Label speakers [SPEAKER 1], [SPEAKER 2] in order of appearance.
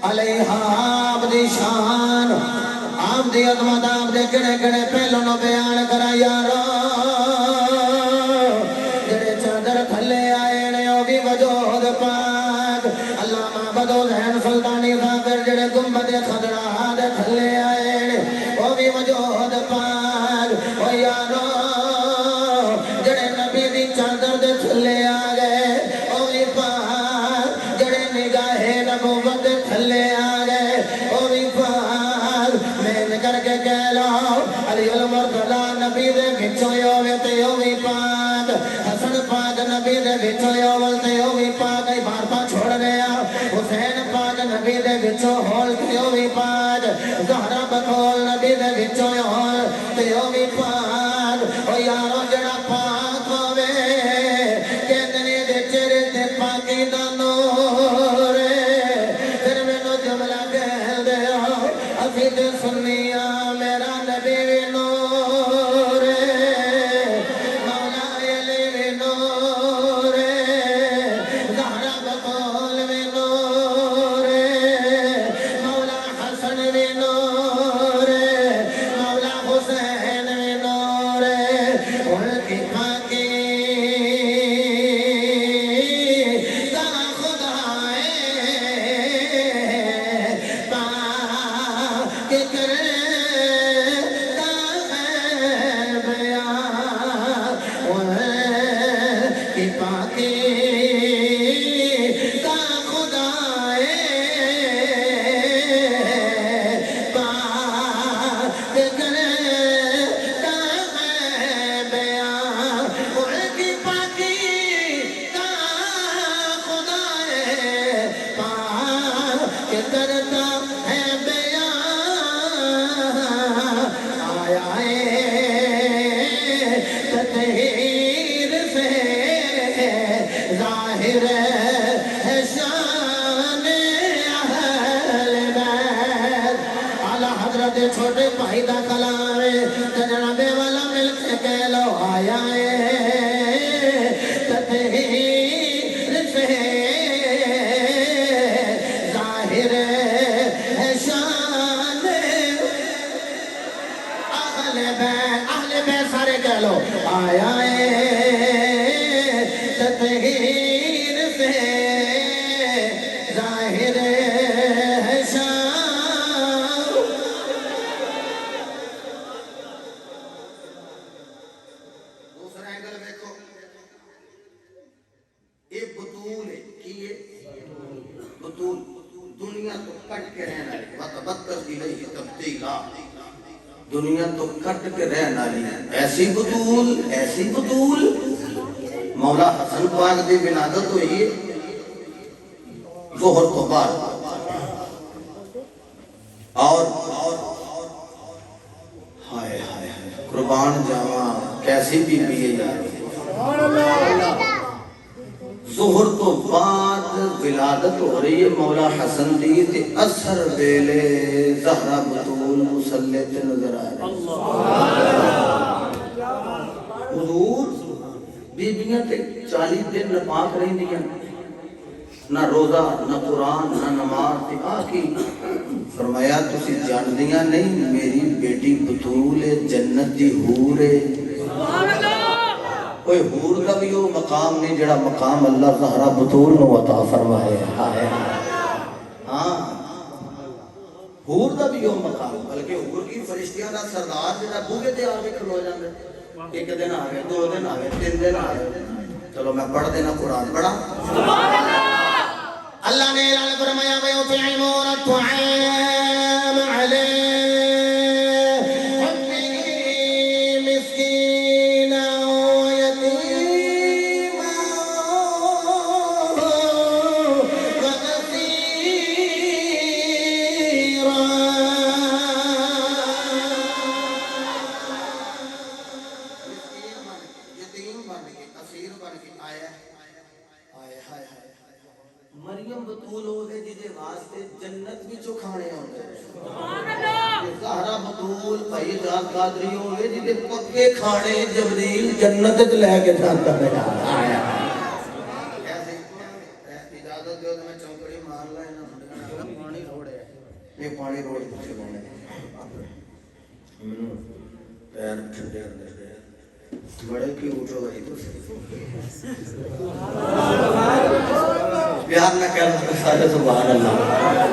[SPEAKER 1] علیہا آپ دی شان آپ دی عظمت آپ دے کڑے کڑے پہلوں نو بیان کرا یارو جڑے چادر تھلے آئے نے او بھی وجود پاک علامہ بدو ذہن سلطانی ذاکر جڑے گنبد خضرا دے تھلے آئے نے او بھی وجود پاک او یارو جڑے نبی دی چادر دے تھلے آ گئے او بھی پاک جڑے نگاہ نبوت تھلے آ گئے او بھی پاک میں کر کے کہہ لو علی المرتضی نبی دے وچوں ہوے تے او بھی پاک حسن پاک نبی دے وچوں ہول تے او بھی پاک عبارتاں چھوڑ گیا حسین پاک نبی دے وچوں ہول تے او بھی پاک زہرا بطول نبی دے وچوں ہول تے او بھی پاک او یارو جڑا پاک ہوے کہندے نے دے چہرے تے پاکی دا نور پھر مینوں جملہ کہہ دے اسی تے سنیاں میرا نبی بھی نور مولا علی بھی نور زہرا بطول بھی نور مولا حسن بھی نور مولا حسین بھی نور ان کی پاکی کا خدا پاک کرتا ہے بیان ان کی پاکی کا خدا پاک کرتا ہے بیان ان کی پاکی کا خدا پاک کرتا ہے بیان آیا تطہیر سے ظاہر ہے شان اہل بیت اعلیٰ حضرت چھوٹے بھائی دا کلام ہے جناب والا مل کے کہہ لو آیا تطہیر سے ظاہر ہے شان اہل بیت سارے کہہ لو آیا تطہیر سے ظاہر ہے شان دوسرا اینگل دیکھو یہ بطول ہے کی یہ بطول دنیا تو کٹ کے رہنا ہے وَتَبَتَّلْ إِلَيْهِ تَبْتِيلًا دنیا تو کٹ کے رہنا ہے ایسی بطول مولا حسن پاک دی ولادت ہوئی ہے ظہر تو بعد اور ہائے ہائے قربان جاواں کیسی بی بی ہے یار ظہر تو بعد ولادت ہو رہی ہے مولا حسن دی تے اثر ویلے زہرا بطول مصلی تے نظر آ رہی حضور بیبیاں تے 40 دن نپاک رہی دیا نہ روزہ نہ قرآن نہ نماز تے آکی فرمایا تسی جان دیا نہیں میری بیٹی بطول جنت دی حور ہے کوئی حور کا بھی وہ مقام نہیں جڑا مقام اللہ زہرا بطول نو عطا فرمائے ہاں حور کا بھی وہ مقام بلکہ حور کی فرشتیاں دا سردار جڑا بوگے تے آگے کھلو جاندے ایک دن آگے 2 دن آگے 3 دن آگے چلو میں پڑھ دینا قرآن پڑھا اللہ نے اعلان فرمایا وَيُطْعِمُونَ الطَّعَامَ عَلَيْهِ حُبِّهِ مِسْكِينًا وَيَتِيمًا وَأَسِيرًا یتیم بن کے اسیر بن کے آیا مریم بطول ہو گئے جدے واسطے جنت بھی جو کھانے ہوں گے زہرا بطول بھائی جان قادری ہو گئے جدے پکے کھانے جبریل جنت لے کے جانتا رہا آیا اجازت جو میں چونکڑی مار لا ہے نا پانی روڑے یہ پانی روڑ کچھ بانے پیر ٹھنڈے اندر بڑے کی اٹھو گئی تو پیار نہ کرنا سارے سبحان اللہ